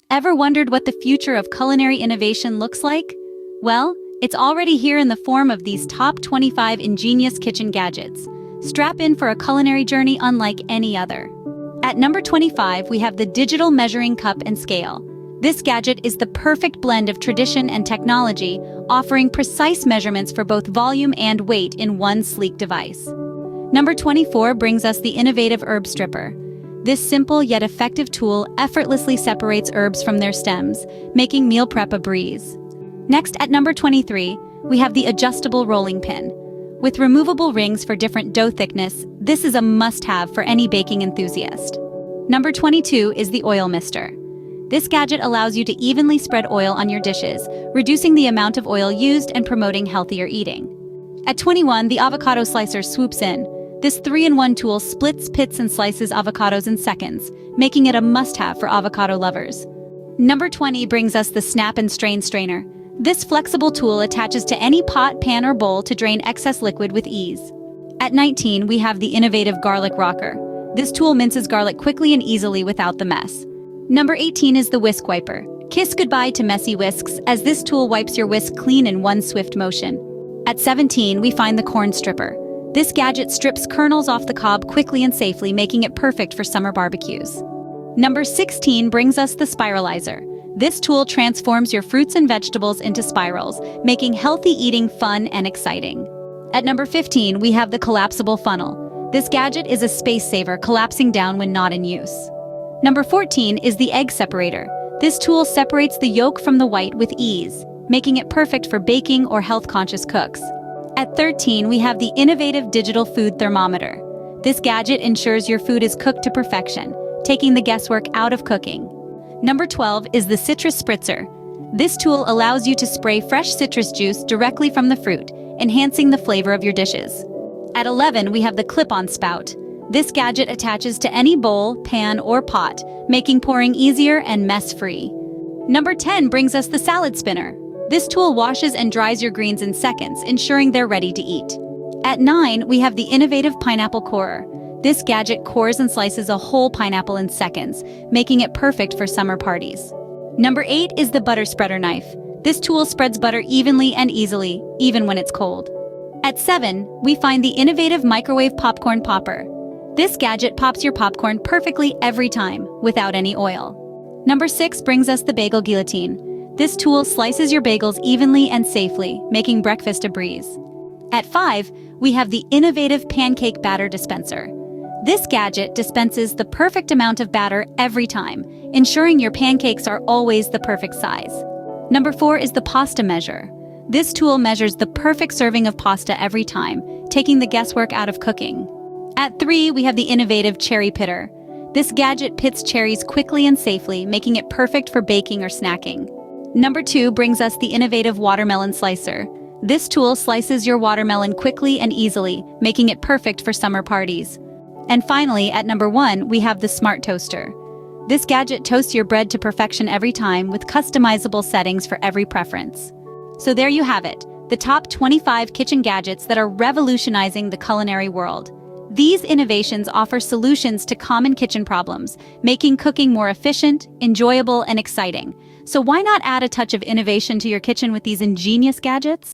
Ever wondered what the future of culinary innovation looks like? Well, it's already here in the form of these top 25 ingenious kitchen gadgets. Strap in for a culinary journey unlike any other. At number 25, we have the digital measuring cup and scale. This gadget is the perfect blend of tradition and technology, offering precise measurements for both volume and weight in one sleek device. Number 24 brings us the innovative herb stripper. This simple yet effective tool effortlessly separates herbs from their stems, making meal prep a breeze. Next, at number 23, we have the adjustable rolling pin. With removable rings for different dough thickness, this is a must-have for any baking enthusiast. Number 22 is the oil mister. This gadget allows you to evenly spread oil on your dishes, reducing the amount of oil used and promoting healthier eating. At 21, the avocado slicer swoops in. This 3-in-1 tool splits, pits, and slices avocados in seconds, making it a must-have for avocado lovers. Number 20 brings us the snap and strain strainer. This flexible tool attaches to any pot, pan, or bowl to drain excess liquid with ease. At 19, we have the innovative garlic rocker. This tool minces garlic quickly and easily without the mess. Number 18 is the whisk wiper. Kiss goodbye to messy whisks, as this tool wipes your whisk clean in one swift motion. At 17, we find the corn stripper. This gadget strips kernels off the cob quickly and safely, making it perfect for summer barbecues. Number 16 brings us the spiralizer. This tool transforms your fruits and vegetables into spirals, making healthy eating fun and exciting. At number 15, we have the collapsible funnel. This gadget is a space saver, collapsing down when not in use. Number 14 is the egg separator. This tool separates the yolk from the white with ease, making it perfect for baking or health-conscious cooks. At 13, we have the innovative digital food thermometer. This gadget ensures your food is cooked to perfection, taking the guesswork out of cooking. Number 12 is the citrus spritzer. This tool allows you to spray fresh citrus juice directly from the fruit, enhancing the flavor of your dishes. At 11, we have the clip-on spout. This gadget attaches to any bowl, pan, or pot, making pouring easier and mess-free. Number 10 brings us the salad spinner. This tool washes and dries your greens in seconds, ensuring they're ready to eat. At 9, we have the innovative pineapple corer. This gadget cores and slices a whole pineapple in seconds, making it perfect for summer parties. Number 8 is the butter spreader knife. This tool spreads butter evenly and easily, even when it's cold. At 7, we find the innovative microwave popcorn popper. This gadget pops your popcorn perfectly every time, without any oil. Number 6 brings us the bagel guillotine. This tool slices your bagels evenly and safely, making breakfast a breeze. At 5, we have the innovative pancake batter dispenser. This gadget dispenses the perfect amount of batter every time, ensuring your pancakes are always the perfect size. Number 4 is the pasta measure. This tool measures the perfect serving of pasta every time, taking the guesswork out of cooking. At 3, we have the innovative cherry pitter. This gadget pits cherries quickly and safely, making it perfect for baking or snacking. Number 2 brings us the innovative watermelon slicer. This tool slices your watermelon quickly and easily, making it perfect for summer parties. And finally, at number 1, we have the smart toaster. This gadget toasts your bread to perfection every time, with customizable settings for every preference. So there you have it, the top 25 kitchen gadgets that are revolutionizing the culinary world. These innovations offer solutions to common kitchen problems, making cooking more efficient, enjoyable, and exciting. So why not add a touch of innovation to your kitchen with these ingenious gadgets?